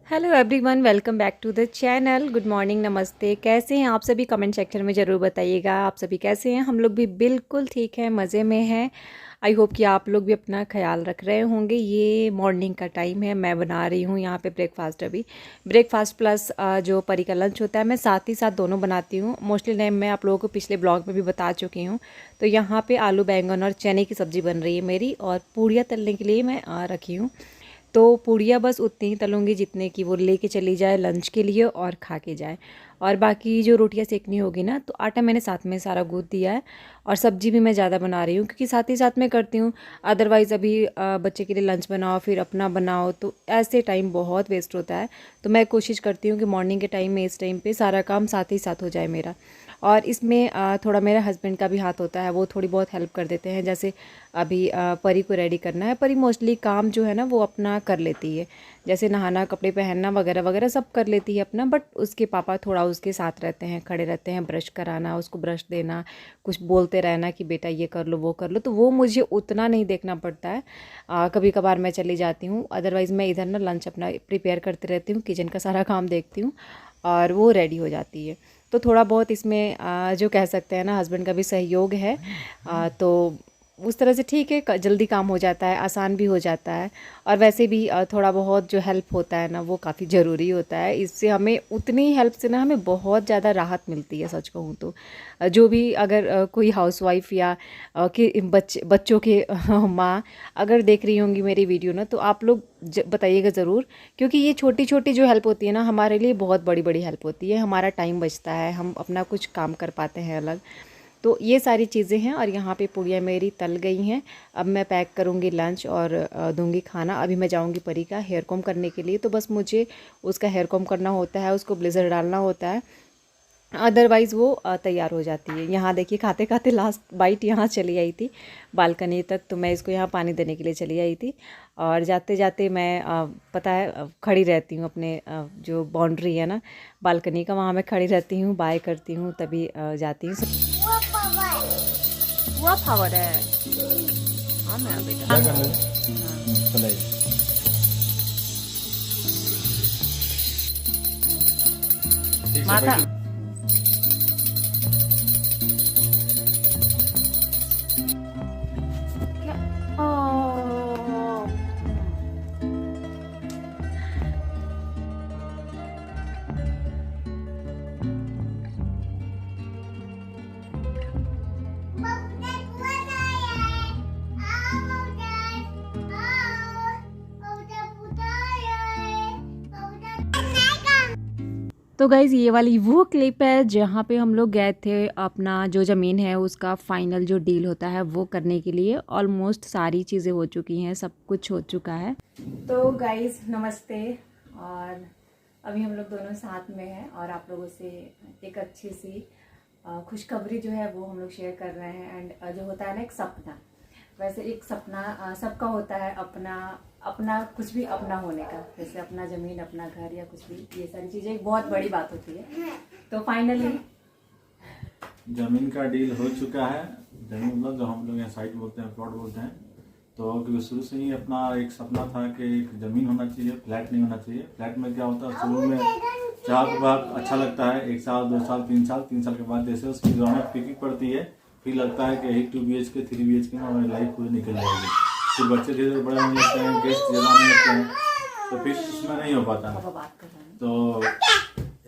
Hello everyone, welcome back to the channel. Good morning, नमस्ते। कैसे हैं आप सभी? कमेंट सेक्शन में ज़रूर बताइएगा आप सभी कैसे हैं। हम लोग भी बिल्कुल ठीक हैं, मज़े में हैं। आई होप कि आप लोग भी अपना ख्याल रख रहे होंगे। ये मॉर्निंग का टाइम है, मैं बना रही हूँ यहाँ पे ब्रेकफास्ट। अभी ब्रेकफास्ट प्लस जो परी का लंच होता है, मैं साथ ही साथ दोनों बनाती हूँ। मोस्टली टाइम मैं आप लोगों को पिछले ब्लॉग में भी बता चुकी हूँ। तो यहाँ पे आलू बैंगन और चने की सब्ज़ी बन रही है मेरी, और पूड़ियाँ तलने के लिए मैं रखी हूँ। तो पूड़ियाँ बस उतनी ही तलूँगी जितने की वो लेके चली जाए लंच के लिए और खा के जाए। और बाकी जो रोटियाँ सेकनी होगी ना, तो आटा मैंने साथ में सारा गूँथ दिया है। और सब्ज़ी भी मैं ज़्यादा बना रही हूँ क्योंकि साथ ही साथ मैं करती हूँ। अदरवाइज़ अभी बच्चे के लिए लंच बनाओ फिर अपना बनाओ, तो ऐसे टाइम बहुत वेस्ट होता है। तो मैं कोशिश करती हूँ कि मॉर्निंग के टाइम में इस टाइम पे सारा काम साथ ही साथ हो जाए मेरा। और इसमें थोड़ा मेरे हस्बैंड का भी हाथ होता है, वो थोड़ी बहुत हेल्प कर देते हैं। जैसे अभी परी को रेडी करना है। परी मोस्टली काम जो है ना वो अपना कर लेती है, जैसे नहाना, कपड़े पहनना वगैरह वगैरह सब कर लेती है अपना। बट उसके पापा थोड़ा उसके साथ रहते हैं, खड़े रहते हैं, ब्रश कराना, उसको ब्रश देना, कुछ बोलते रहना कि बेटा ये कर लो वो कर लो। तो वो मुझे उतना नहीं देखना पड़ता है। कभी कभार मैं चली जाती हूँ, अदरवाइज़ मैं इधर ना लंच अपना प्रिपेयर करती रहती हूँ, किचन का सारा काम देखती हूँ और वो रेडी हो जाती है। तो थोड़ा बहुत इसमें जो कह सकते हैं ना, हस्बैंड का भी सहयोग है। तो उस तरह से ठीक है, जल्दी काम हो जाता है, आसान भी हो जाता है। और वैसे भी थोड़ा बहुत जो हेल्प होता है ना वो काफ़ी ज़रूरी होता है। इससे हमें उतनी हेल्प से ना हमें बहुत ज़्यादा राहत मिलती है, सच कहूँ तो। जो भी अगर कोई हाउसवाइफ या कि बच्चों के माँ अगर देख रही होंगी मेरी वीडियो ना, तो आप लोग बताइएगा ज़रूर, क्योंकि ये छोटी छोटी जो हेल्प होती है ना हमारे लिए बहुत बड़ी बड़ी हेल्प होती है। हमारा टाइम बचता है, हम अपना कुछ काम कर पाते हैं अलग। तो ये सारी चीज़ें हैं। और यहाँ पे पूड़ियाँ मेरी तल गई हैं। अब मैं पैक करूँगी लंच और दूंगी खाना। अभी मैं जाऊँगी परी का हेयर कॉम करने के लिए, तो बस मुझे उसका हेयर कॉम करना होता है, उसको ब्लेज़र डालना होता है, अदरवाइज़ वो तैयार हो जाती है। यहाँ देखिए, खाते खाते लास्ट बाइट यहाँ चली आई थी बालकनी तक, तो मैं इसको यहाँ पानी देने के लिए चली आई थी। और जाते जाते मैं पता है खड़ी रहती हूँ अपने जो बाउंड्री है ना बालकनी का, वहाँ मैं खड़ी रहती हूँ, बाय करती हूँ, तभी जाती हूँ। हुआ पावर है। हाँ मेरा बेटा। क्या कर रहे हो? चलाइए। ठीक से माथा। बैठिए। क्या? ओह। तो गाइज़ ये वाली वो क्लिप है जहाँ पे हम लोग गए थे अपना जो ज़मीन है उसका फाइनल जो डील होता है वो करने के लिए। ऑलमोस्ट सारी चीज़ें हो चुकी हैं, सब कुछ हो चुका है। तो गाइज़ नमस्ते। और अभी हम लोग दोनों साथ में हैं और आप लोगों से एक अच्छी सी खुशखबरी जो है वो हम लोग शेयर कर रहे हैं। एंड जो होता है ना एक सपना, वैसे एक सपना सबका होता है, अपना अपना कुछ भी अपना होने का, जैसे अपना ज़मीन, अपना घर या कुछ भी, ये सारी चीज़ें एक बहुत बड़ी बात होती है। तो फाइनली जमीन का डील हो चुका है। जमीन मतलब जो हम लोग यहाँ साइट बोलते हैं, प्लॉट बोलते हैं। तो क्योंकि शुरू से ही अपना एक सपना था कि एक ज़मीन होना चाहिए, फ्लैट नहीं होना चाहिए। फ्लैट में क्या होता है, शुरू में चार भाग अच्छा लगता है, 1 साल 2 साल 3 साल, 3 साल के बाद जैसे उसकी रौनक फीकी पड़ती है, फिर लगता है कि 1 2 BHK 3 BHK में हमारी लाइफ पूरी निकल जाएगी। फिर बच्चे धीरे धीरे बड़े होने लगते हैं, गेस्ट ज़्यादा आने लगते हैं, तो फिर उसमें नहीं हो पाता है। तो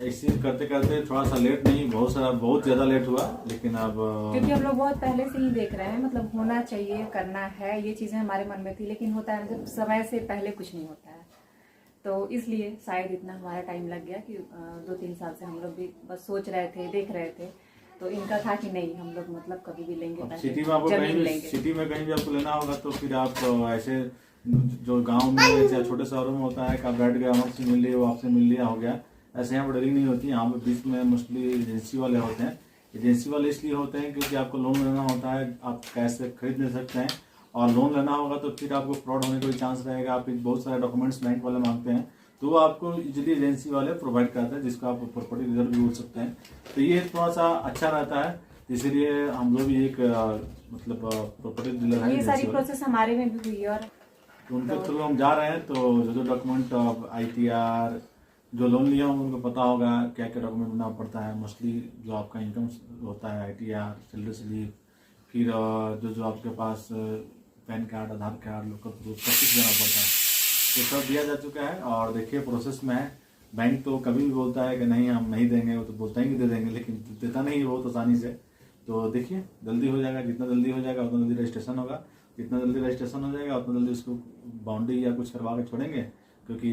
ऐसे करते करते थोड़ा सा लेट नहीं, बहुत ज़्यादा लेट हुआ। लेकिन अब क्योंकि हम लोग बहुत पहले से ही देख रहे हैं, मतलब होना चाहिए, करना है, ये चीज़ें हमारे मन में थी। लेकिन होता है जब समय से पहले कुछ नहीं होता है, तो इसलिए शायद इतना हमारा टाइम लग गया कि 2-3 साल से हम लोग भी बस सोच रहे थे, देख रहे थे। तो इनका था कि नहीं, हम लोग मतलब कभी भी लेंगे, सिटी में आपको जमीन लेंगे। सिटी में कहीं भी आपको लेना होगा तो फिर आप ऐसे जो गांव में या छोटे शहरों में होता है कि आप बैठ गए, हमसे मिल लिया, वो आपसे मिल लिया, हो गया। ऐसे यहाँ पर डीलिंग नहीं होती। यहाँ पे बीच में मोस्टली एजेंसी वाले होते हैं। एजेंसी वाले इसलिए होते हैं क्योंकि आपको लोन लेना होता है, आप कैश से खरीद ले सकते हैं। और लोन लेना होगा तो फिर आपको फ्रॉड होने का भी चांस रहेगा। आप बहुत सारे डॉक्यूमेंट्स बैंक वाले मांगते हैं, तो वो आपको इजीली एजेंसी वाले प्रोवाइड करते हैं, जिसको आप प्रॉपर्टी डीलर भी बोल सकते हैं। तो ये थोड़ा सा अच्छा रहता है, इसीलिए हम लोग भी एक मतलब प्रॉपर्टी डीलर है। ये सारी प्रोसेस हमारे में भी हुई है। और तो उनके थ्रू हम जा रहे हैं। तो जो डॉक्यूमेंट ITR जो लोन लिया होंगे उनको पता होगा क्या क्या डॉक्यूमेंट बनाना पड़ता है। मोस्टली जो आपका इनकम होता है, ITR, सैलरी स्लिप, फिर जो आपके पास पैन कार्ड, आधार कार्ड, लोकल प्रूफ, सब कुछ देना पड़ता है। तो सब दिया जा चुका है और देखिए प्रोसेस में है। बैंक तो कभी भी बोलता है कि नहीं हम नहीं देंगे, वो तो बोलता ही कि दे देंगे, लेकिन देता नहीं बहुत आसानी से। तो देखिए जल्दी हो जाएगा, जितना जल्दी हो जाएगा उतना जल्दी रजिस्ट्रेशन होगा, जितना जल्दी रजिस्ट्रेशन हो जाएगा उतना जल्दी उसको बाउंड्री या कुछ करवा के छोड़ेंगे। क्योंकि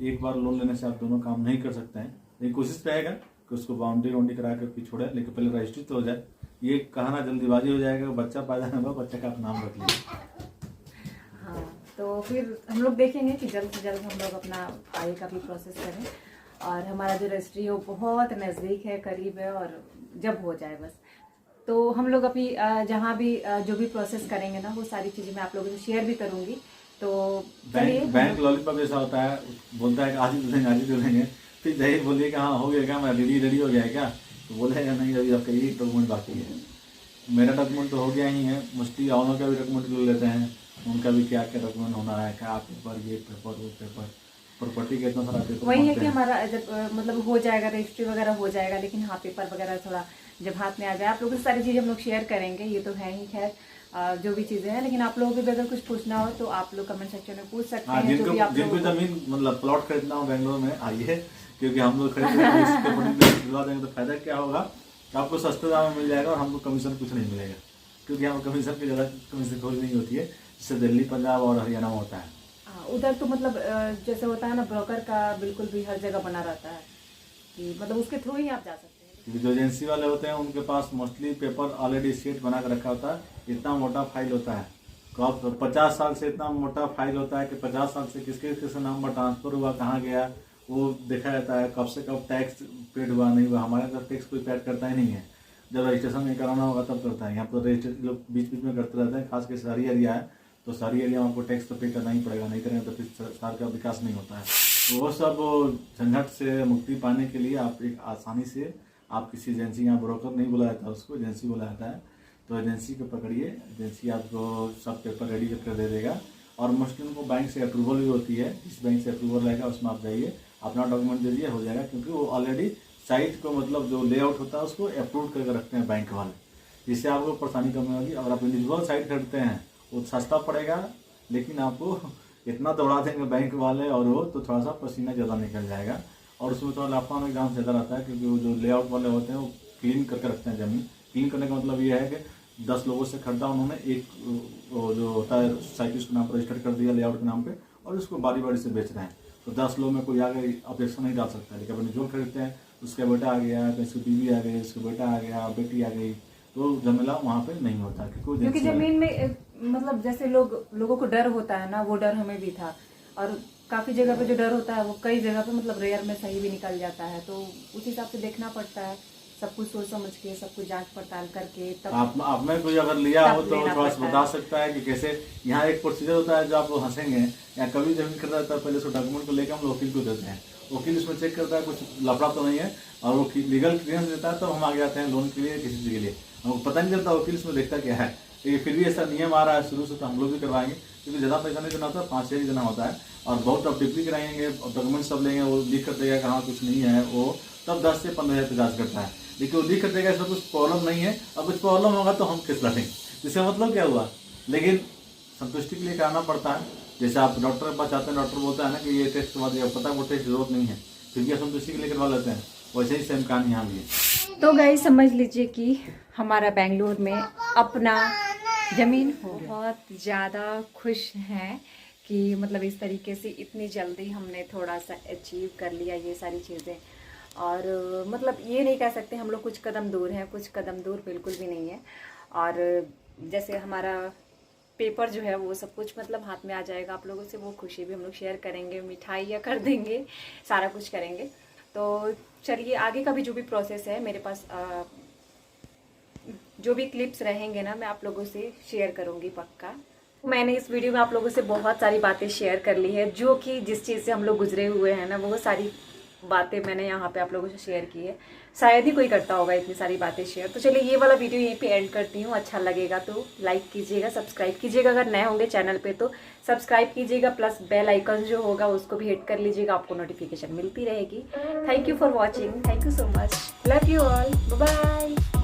एक बार लोन लेने से आप दोनों काम नहीं कर सकते हैं, लेकिन कोशिश रहेगा कि उसको बाउंड्री करा के फिर छोड़े, लेकिन पहले रजिस्ट्री तो हो जाए। ये कहना जल्दीबाजी हो जाएगा, बच्चा पैदा होगा, बच्चे का आप नाम रख लीजिए। हाँ, तो फिर हम लोग देखेंगे कि जल्द से जल्द हम लोग अपना आगे का भी प्रोसेस करें और हमारा जो रजिस्ट्री है वो बहुत नज़दीक है, करीब है, और जब हो जाए बस। तो हम लोग अभी जहाँ भी जो भी प्रोसेस करेंगे ना वो सारी चीज़ें मैं आप लोगों से शेयर भी करूँगी। तो बैंक लॉलीपॉप ऐसा होता है, बोलता है कि आज ही दे देंगे, आज ही दे देंगे, फिर जही बोलिए कि हाँ हो गया क्या, मेरा रेडी हो गया है क्या, तो बोलेगा नहीं अभी आपका यही डॉक्यूमेंट बाकी है। मेरा डॉक्यूमेंट तो हो गया ही है, मोस्टली ऑनर का भी डॉक्यूमेंट ले लेते हैं, उनका भी क्या क्या डॉक्यूमेंट होना है, क्या पेपर, ये पेपर, वो पेपर, प्रॉपर्टी का इतना सारा पेपर। वही है कि हमारा जब मतलब हो जाएगा, रजिस्ट्री वगैरह हो जाएगा, लेकिन हाँ पेपर वगैरह थोड़ा जब हाथ में आ जाए, आप लोगों से सारी चीज़ें हम लोग शेयर करेंगे, ये तो है ही। खैर जो भी चीज़ें हैं, लेकिन आप लोगों को भी अगर कुछ पूछना हो तो आप लोग कमेंट सेक्शन में पूछ सकते हैं। जिनको जमीन मतलब प्लॉट खरीदना हो बेंगलोर में आइए, क्योंकि हम लोग खरीदवा देंगे तो फायदा क्या होगा, तो आपको सस्ते दाम में मिल जाएगा और हमको कमीशन कुछ नहीं मिलेगा, क्योंकि हम कमीशन की ज़्यादा कमीशन खोज नहीं होती है, जिससे दिल्ली, पंजाब और हरियाणा में होता है। उधर तो मतलब जैसे होता है ना, ब्रोकर का बिल्कुल भी हर जगह बना रहता है कि मतलब उसके थ्रू ही आप जा सकते हैं। जो एजेंसी वाले होते हैं उनके पास मोस्टली पेपर ऑलरेडी सेट बना कर रखा होता है, इतना मोटा फाइल होता है। तो आप 50 साल से इतना मोटा फाइल होता है कि 50 साल से किसके किसके नाम पर ट्रांसफर हुआ, कहाँ गया, वो देखा जाता है। कब से कब टैक्स पेड हुआ, नहीं हुआ। हमारे यहाँ टैक्स कोई पेड करता ही नहीं है, जब रजिस्ट्रेशन नहीं कराना होगा तब करता है। यहाँ पर रजिस्ट्रेशन लोग बीच बीच में करते रहते हैं, खासकर शहरी एरिया है तो शहरी एरिया में आपको टैक्स तो पे करना ही पड़ेगा, नहीं करेंगे तो फिर शहर का विकास नहीं होता है। तो वो सब झंझट से मुक्ति पाने के लिए आप एक आसानी से आप किसी एजेंसी, यहाँ ब्रोकर नहीं बोला जाता उसको, एजेंसी बोला जाता है, तो एजेंसी को पकड़िए, एजेंसी आपको सब पेपर रेडी करके दे देगा। और मोस्टली उनको बैंक से अप्रूवल भी होती है, जिस बैंक से अप्रूवल रहेगा उसमें आप जाइए, अपना डॉक्यूमेंट दे दिए, हो जाएगा। क्योंकि वो ऑलरेडी साइट को मतलब जो लेआउट होता है उसको अप्रूव करके रखते हैं बैंक वाले, जिससे आपको परेशानी कम होगी। अगर आप इंडिविजुअल साइट खरीदते हैं वो सस्ता पड़ेगा, लेकिन आपको इतना दौड़ा देंगे बैंक वाले और वो तो थोड़ा सा पसीना ज़्यादा निकल जाएगा और उसमें थोड़ा लाफा होने का ज़्यादा रहता है। क्योंकि वो जो लेआउट वाले होते हैं वो क्लीन करके रखते हैं ज़मीन। क्लीन करने का मतलब ये है कि 10 लोगों से खरीदा उन्होंने, एक जो होता है साइट उसके नाम पर रजिस्टर कर दिया लेआउट के नाम पे, और उसको बारी बारी से बेच रहे हैं। तो 10 लोग में कोई आगे ऑब्जेक्शन नहीं डाल सकता। लेकिन अपने जो खरीदते हैं उसका बेटा आ गया, उसकी बीवी आ गई, उसका बेटा आ गया, बेटी आ गई, तो झमेला वहाँ पे नहीं होता। क्योंकि जमीन में मतलब जैसे लोगों को डर होता है ना, वो डर हमें भी था। और काफ़ी जगह पे जो डर होता है वो कई जगह पे मतलब रेयर में सही भी निकल जाता है। तो उस हिसाब से देखना पड़ता है, सब कुछ सोच समझ के, सब कुछ जांच पड़ताल करके तब आप में कोई अगर लिया हो तो थोड़ा सा बता सकता है कि कैसे। यहाँ एक प्रोसीजर होता है जो आप हंसेंगे, या कभी जमीन खरीदा जाता है पहले उसको डॉक्यूमेंट को लेकर हम वकील को देते हैं, वकील उसमें चेक करता है कुछ लफड़ा तो नहीं है, और वो लीगल क्लियरेंस देता है, तब हम आगे आते हैं लोन के लिए, किसी चीज़ के लिए। हमको पता नहीं चलता वकील उसमें देखता क्या है, लेकिन फिर भी ऐसा नियम आ रहा है शुरू से, तो हम लोग भी करवाएंगे। क्योंकि ज़्यादा पैसा नहीं देना होता, 5,000 ही देना होता है, और बहुत अब डिप्ली कराएंगे, डॉक्यूमेंट सब लेंगे, वो लिख कर देगा कि हाँ कुछ नहीं है, वो तब 10 से 15,000 पे चार्ज करता है। लेकिन वो लिख कर देगा इसमें कुछ प्रॉब्लम नहीं है, और कुछ प्रॉब्लम होगा तो हम केस लड़ेंगे। इसका मतलब क्या हुआ, लेकिन संतुष्टि के लिए कराना पड़ता है। जैसे आप डॉक्टर के पास जाते हैं, डॉक्टर बोलता है ना कि ये टेस्ट के बाद ये पता है वो टेस्ट जरूरत नहीं है, फिर भी संतुष्टि के लिए करवा लेते हैं। वैसे ही सेम कहानी यहाँ भी है। तो गाइस समझ लीजिए कि हमारा बेंगलुरु में अपना ज़मीन हो, बहुत ज़्यादा खुश हैं कि मतलब इस तरीके से इतनी जल्दी हमने थोड़ा सा अचीव कर लिया ये सारी चीज़ें। और मतलब ये नहीं कह सकते हम लोग कुछ कदम दूर हैं, कुछ कदम दूर बिल्कुल भी नहीं है। और जैसे हमारा पेपर जो है वो सब कुछ मतलब हाथ में आ जाएगा, आप लोगों से वो खुशी भी हम लोग शेयर करेंगे, मिठाइयाँ कर देंगे, सारा कुछ करेंगे। तो चलिए आगे का भी जो भी प्रोसेस है मेरे पास जो भी क्लिप्स रहेंगे ना मैं आप लोगों से शेयर करूँगी पक्का। मैंने इस वीडियो में आप लोगों से बहुत सारी बातें शेयर कर ली है, जो कि जिस चीज़ से हम लोग गुजरे हुए हैं ना वो सारी बातें मैंने यहाँ पे आप लोगों से शेयर की है। शायद ही कोई करता होगा इतनी सारी बातें शेयर। तो चलिए ये वाला वीडियो यहीं पे एंड करती हूँ। अच्छा लगेगा तो लाइक कीजिएगा, सब्सक्राइब कीजिएगा, अगर नए होंगे चैनल पे तो सब्सक्राइब कीजिएगा, प्लस बेल आइकन जो होगा उसको भी हिट कर लीजिएगा, आपको नोटिफिकेशन मिलती रहेगी। Thank you for watching, thank you so much, love you all, bye bye.